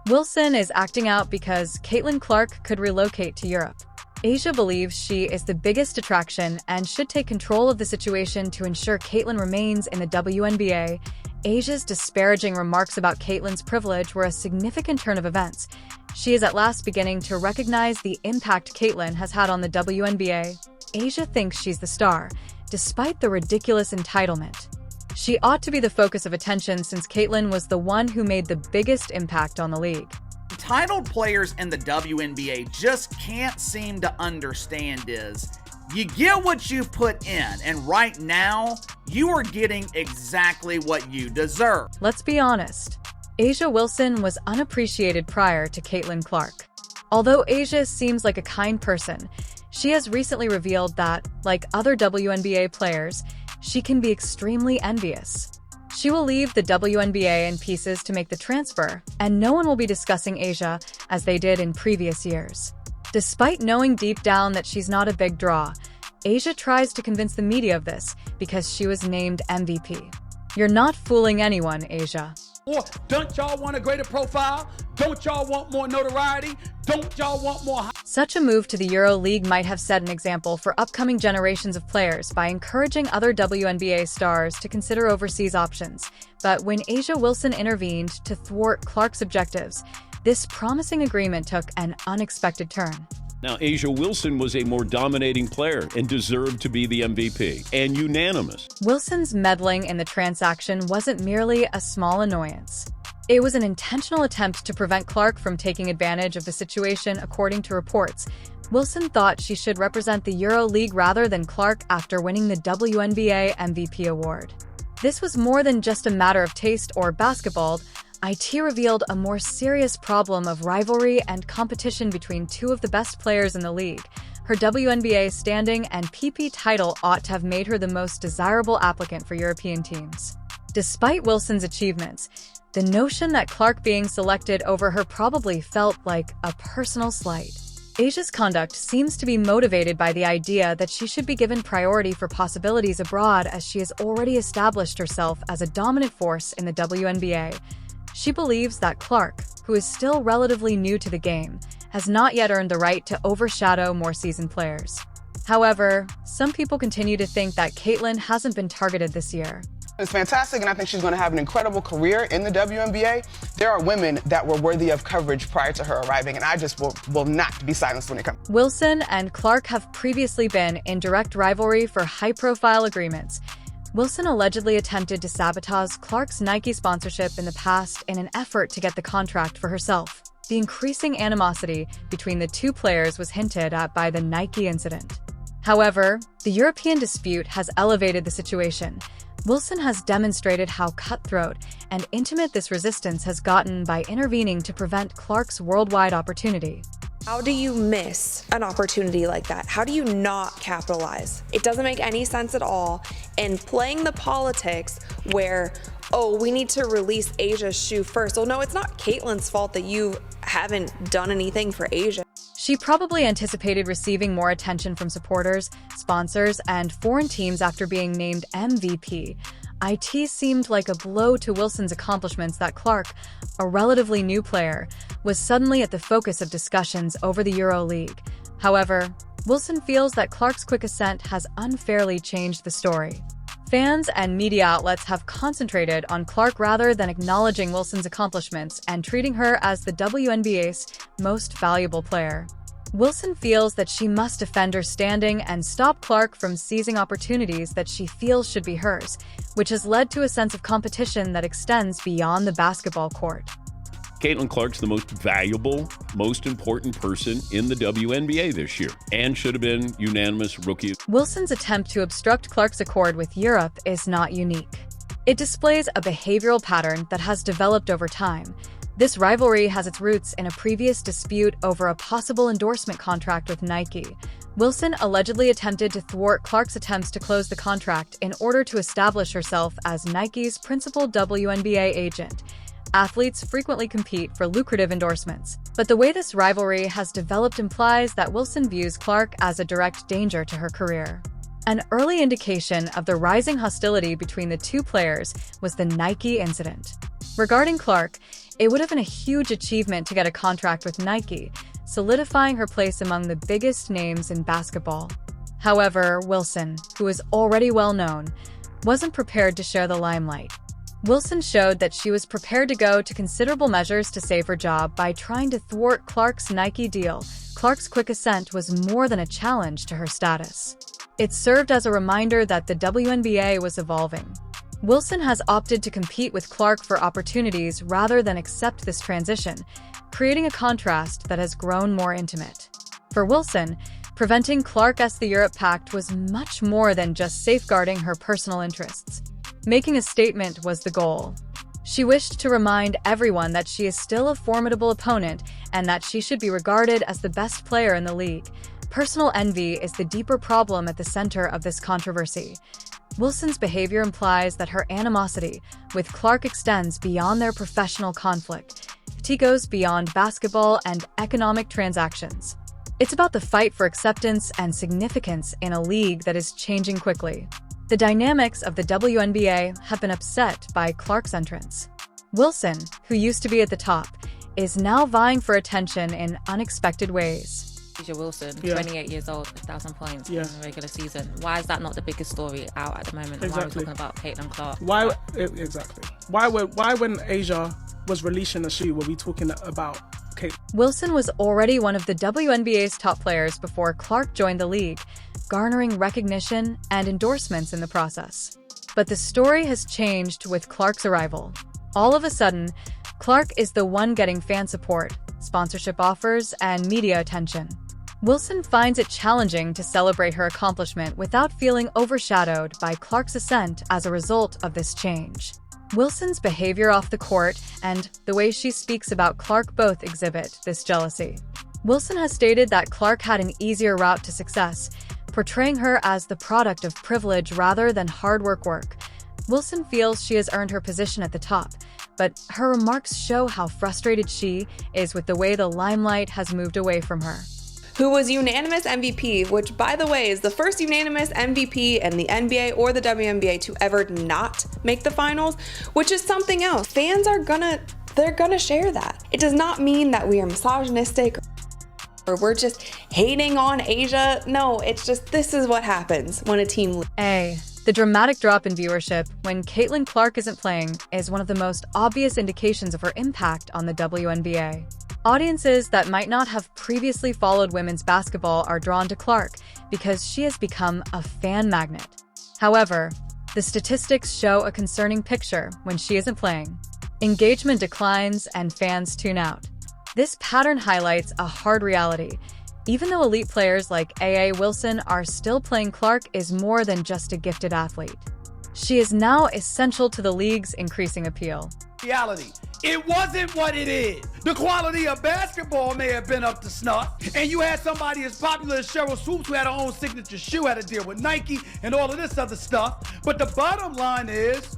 Wilson is acting out because Caitlin Clark could relocate to Europe. Asia believes she is the biggest attraction and should take control of the situation to ensure Caitlin remains in the WNBA. Asia's disparaging remarks about Caitlin's privilege were a significant turn of events. She is at last beginning to recognize the impact Caitlin has had on the WNBA. Asia thinks she's the star, despite the ridiculous entitlement. She ought to be the focus of attention since Caitlin was the one who made the biggest impact on the league. Entitled players in the WNBA just can't seem to understand is, you get what you put in, and right now, you are getting exactly what you deserve. Let's be honest. Asia Wilson was unappreciated prior to Caitlin Clark. Although Asia seems like a kind person, she has recently revealed that, like other WNBA players, she can be extremely envious. She will leave the WNBA in pieces to make the transfer, and no one will be discussing Asia as they did in previous years. Despite knowing deep down that she's not a big draw, Asia tries to convince the media of this because she was named MVP. You're not fooling anyone, Asia. Or don't y'all want a greater profile? Don't y'all want more notoriety? Don't y'all want more... Such a move to the Euro League might have set an example for upcoming generations of players by encouraging other WNBA stars to consider overseas options. But when Asia Wilson intervened to thwart Clark's objectives, this promising agreement took an unexpected turn. Now, Asia Wilson was a more dominating player and deserved to be the MVP, and unanimous. Wilson's meddling in the transaction wasn't merely a small annoyance. It was an intentional attempt to prevent Clark from taking advantage of the situation, according to reports. Wilson thought she should represent the Euro League rather than Clark after winning the WNBA MVP award. This was more than just a matter of taste or basketball. IT revealed a more serious problem of rivalry and competition between two of the best players in the league. Her WNBA standing and PP title ought to have made her the most desirable applicant for European teams. Despite Wilson's achievements, the notion that Clark being selected over her probably felt like a personal slight. Asia's conduct seems to be motivated by the idea that she should be given priority for possibilities abroad as she has already established herself as a dominant force in the WNBA. She believes that Clark, who is still relatively new to the game, has not yet earned the right to overshadow more seasoned players. However, some people continue to think that Caitlin hasn't been targeted this year. It's fantastic, and I think she's going to have an incredible career in the WNBA. There are women that were worthy of coverage prior to her arriving, and I just will not be silenced when it comes. Wilson and Clark have previously been in direct rivalry for high-profile agreements. Wilson allegedly attempted to sabotage Clark's Nike sponsorship in the past in an effort to get the contract for herself. The increasing animosity between the two players was hinted at by the Nike incident. However, the European dispute has elevated the situation. Wilson has demonstrated how cutthroat and intimate this resistance has gotten by intervening to prevent Clark's worldwide opportunity. How do you miss an opportunity like that? How do you not capitalize? It doesn't make any sense at all. And playing the politics where, oh, we need to release Asia's shoe first. Well, no, it's not Caitlin's fault that you haven't done anything for Asia. She probably anticipated receiving more attention from supporters, sponsors, and foreign teams after being named MVP. It seemed like a blow to Wilson's accomplishments that Clark, a relatively new player, was suddenly at the focus of discussions over the Euro League. However, Wilson feels that Clark's quick ascent has unfairly changed the story. Fans and media outlets have concentrated on Clark rather than acknowledging Wilson's accomplishments and treating her as the WNBA's most valuable player. Wilson feels that she must defend her standing and stop Clark from seizing opportunities that she feels should be hers, which has led to a sense of competition that extends beyond the basketball court. Caitlin Clark's the most valuable, most important person in the WNBA this year, and should have been unanimous rookie. Wilson's attempt to obstruct Clark's accord with Europe is not unique. It displays a behavioral pattern that has developed over time. This rivalry has its roots in a previous dispute over a possible endorsement contract with Nike. Wilson allegedly attempted to thwart Clark's attempts to close the contract in order to establish herself as Nike's principal WNBA agent. Athletes frequently compete for lucrative endorsements, but the way this rivalry has developed implies that Wilson views Clark as a direct danger to her career. An early indication of the rising hostility between the two players was the Nike incident. Regarding Clark, It would have been a huge achievement to get a contract with Nike, solidifying her place among the biggest names in basketball. However, Wilson, who is already well known, wasn't prepared to share the limelight. Wilson showed that she was prepared to go to considerable measures to save her job by trying to thwart Clark's Nike deal. Clark's quick ascent was more than a challenge to her status. It served as a reminder that the WNBA was evolving. Wilson has opted to compete with Clark for opportunities rather than accept this transition, creating a contrast that has grown more intimate. For Wilson, preventing Clark's the Europe Pact was much more than just safeguarding her personal interests. Making a statement was the goal. She wished to remind everyone that she is still a formidable opponent and that she should be regarded as the best player in the league. Personal envy is the deeper problem at the center of this controversy. Wilson's behavior implies that her animosity with Clark extends beyond their professional conflict. It goes beyond basketball and economic transactions. It's about the fight for acceptance and significance in a league that is changing quickly. The dynamics of the WNBA have been upset by Clark's entrance. Wilson, who used to be at the top, is now vying for attention in unexpected ways. Asia Wilson, 28 years old, 1,000 points in the regular season. Why is that not the biggest story out at the moment? Exactly. Why are we talking about Caitlin Clark? Why when Asia was releasing the shoe were we talking about Kate? Wilson was already one of the WNBA's top players before Clark joined the league, garnering recognition and endorsements in the process. But the story has changed with Clark's arrival. All of a sudden, Clark is the one getting fan support, sponsorship offers, and media attention. Wilson finds it challenging to celebrate her accomplishment without feeling overshadowed by Clark's ascent as a result of this change. Wilson's behavior off the court and the way she speaks about Clark both exhibit this jealousy. Wilson has stated that Clark had an easier route to success, portraying her as the product of privilege rather than hard work. Wilson feels she has earned her position at the top, but her remarks show how frustrated she is with the way the limelight has moved away from her. Who was unanimous MVP, which, by the way, is the first unanimous MVP in the NBA or the WNBA to ever not make the finals, which is something else. Fans are they're gonna share that. It does not mean that we are misogynistic or we're just hating on Asia. No, it's just this is what happens when a team loses. The dramatic drop in viewership when Caitlin Clark isn't playing is one of the most obvious indications of her impact on the WNBA. Audiences that might not have previously followed women's basketball are drawn to Clark because she has become a fan magnet. However, the statistics show a concerning picture when she isn't playing. Engagement declines and fans tune out. This pattern highlights a hard reality. Even though elite players like A.A. Wilson are still playing, Clark is more than just a gifted athlete. She is now essential to the league's increasing appeal. Reality. It wasn't what it is. The quality of basketball may have been up to snuff, and you had somebody as popular as Cheryl Swoops who had her own signature shoe, had to deal with Nike and all of this other stuff. But the bottom line is,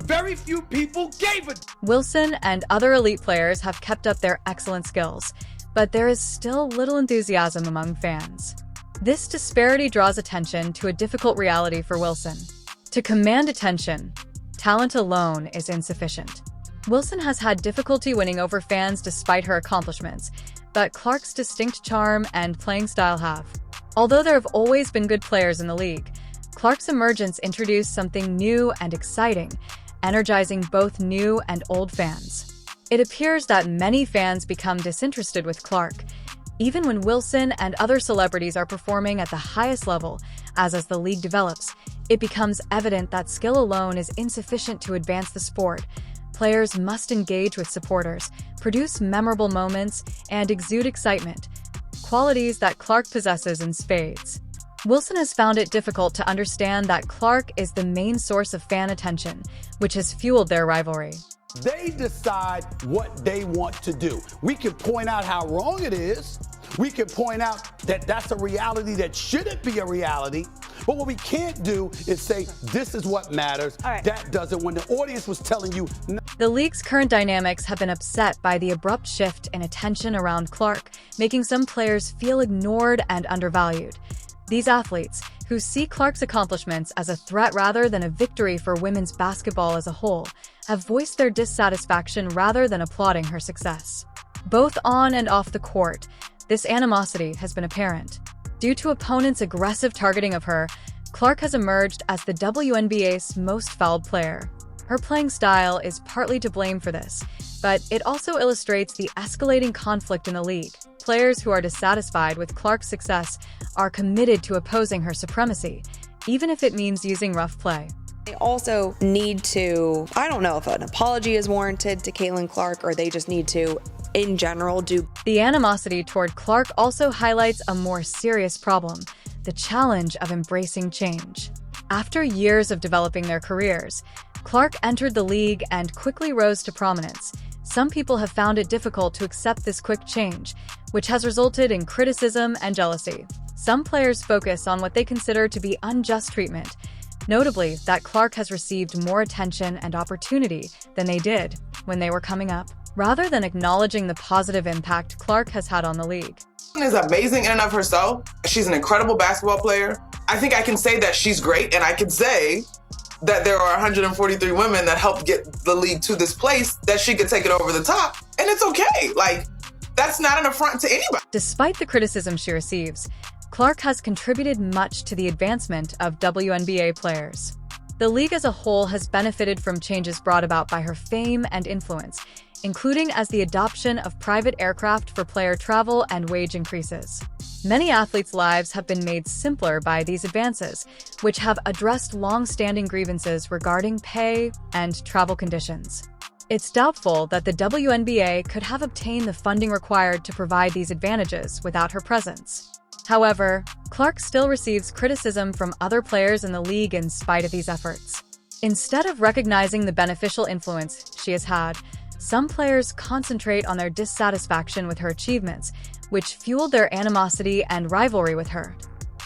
very few people gave it. Wilson and other elite players have kept up their excellent skills, but there is still little enthusiasm among fans. This disparity draws attention to a difficult reality for Wilson. To command attention, talent alone is insufficient. Wilson has had difficulty winning over fans despite her accomplishments, but Clark's distinct charm and playing style have. Although there have always been good players in the league, Clark's emergence introduced something new and exciting, energizing both new and old fans. It appears that many fans become disinterested with Clark, even when Wilson and other celebrities are performing at the highest level. As the league develops, it becomes evident that skill alone is insufficient to advance the sport. Players must engage with supporters, produce memorable moments, and exude excitement, qualities that Clark possesses in spades. Wilson has found it difficult to understand that Clark is the main source of fan attention, which has fueled their rivalry. They decide what they want to do. We can point out how wrong it is. We can point out that that's a reality that shouldn't be a reality. But what we can't do is say, this is what matters. Right. That doesn't, when the audience was telling you. No. The league's current dynamics have been upset by the abrupt shift in attention around Clark, making some players feel ignored and undervalued. These athletes, who see Clark's accomplishments as a threat rather than a victory for women's basketball as a whole, have voiced their dissatisfaction rather than applauding her success. Both on and off the court, this animosity has been apparent. Due to opponents' aggressive targeting of her, Clark has emerged as the WNBA's most fouled player. Her playing style is partly to blame for this, but it also illustrates the escalating conflict in the league. Players who are dissatisfied with Clark's success are committed to opposing her supremacy, even if it means using rough play. They also need to, I don't know if an apology is warranted to Caitlin Clark, or they just need to, in general, do. The animosity toward Clark also highlights a more serious problem: the challenge of embracing change. After years of developing their careers, Clark entered the league and quickly rose to prominence. Some people have found it difficult to accept this quick change, which has resulted in criticism and jealousy. Some players focus on what they consider to be unjust treatment, notably that Clark has received more attention and opportunity than they did when they were coming up, rather than acknowledging the positive impact Clark has had on the league. Is amazing in and of herself. She's an incredible basketball player. I think I can say that she's great, and I can say that there are 143 women that helped get the league to this place, that she could take it over the top, and it's okay. Like, that's not an affront to anybody. Despite the criticism she receives, Clark has contributed much to the advancement of WNBA players. The league as a whole has benefited from changes brought about by her fame and influence, including as the adoption of private aircraft for player travel and wage increases. Many athletes' lives have been made simpler by these advances, which have addressed long-standing grievances regarding pay and travel conditions. It's doubtful that the WNBA could have obtained the funding required to provide these advantages without her presence. However, Clark still receives criticism from other players in the league in spite of these efforts. Instead of recognizing the beneficial influence she has had, some players concentrate on their dissatisfaction with her achievements, which fueled their animosity and rivalry with her.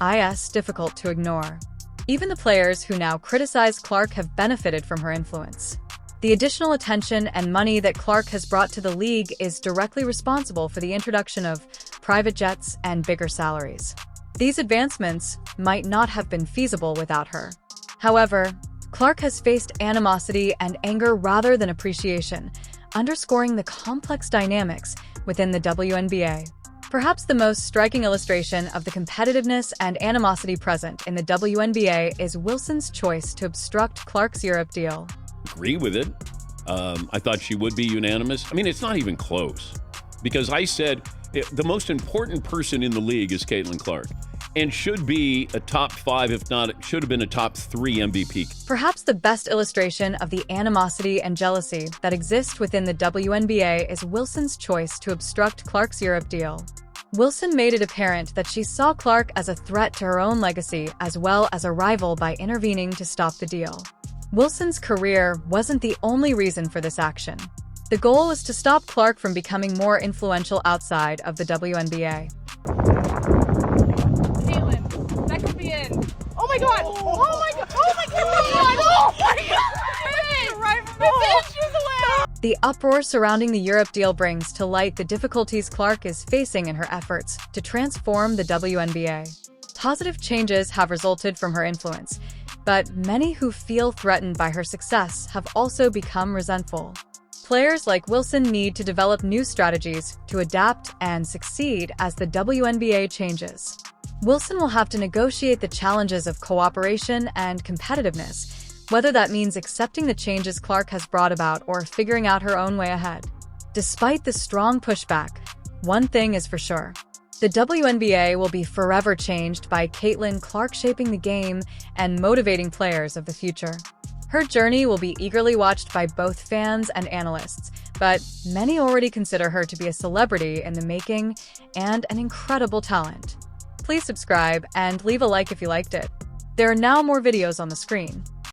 It's difficult to ignore. Even the players who now criticize Clark have benefited from her influence. The additional attention and money that Clark has brought to the league is directly responsible for the introduction of private jets and bigger salaries. These advancements might not have been feasible without her. However, Clark has faced animosity and anger rather than appreciation, underscoring the complex dynamics within the WNBA. Perhaps the most striking illustration of the competitiveness and animosity present in the WNBA is Wilson's choice to obstruct Clark's Europe deal. Agree with it. I thought she would be unanimous. I mean, it's not even close, because I said the most important person in the league is Caitlin Clark, and should be a top 5, if not, it should have been a top 3 MVP. Perhaps the best illustration of the animosity and jealousy that exist within the WNBA is Wilson's choice to obstruct Clark's Europe deal. Wilson made it apparent that she saw Clark as a threat to her own legacy as well as a rival by intervening to stop the deal. Wilson's career wasn't the only reason for this action. The goal was to stop Clark from becoming more influential outside of the WNBA. Caitlin, that could be in. Oh my god! Oh my god! Oh my god! Oh my god! The uproar surrounding the Europe deal brings to light the difficulties Clark is facing in her efforts to transform the WNBA. Positive changes have resulted from her influence, but many who feel threatened by her success have also become resentful. Players like Wilson need to develop new strategies to adapt and succeed as the WNBA changes. Wilson will have to negotiate the challenges of cooperation and competitiveness, whether that means accepting the changes Clark has brought about or figuring out her own way ahead. Despite the strong pushback, one thing is for sure. The WNBA will be forever changed by Caitlin Clark shaping the game and motivating players of the future. Her journey will be eagerly watched by both fans and analysts, but many already consider her to be a celebrity in the making and an incredible talent. Please subscribe and leave a like if you liked it. There are now more videos on the screen.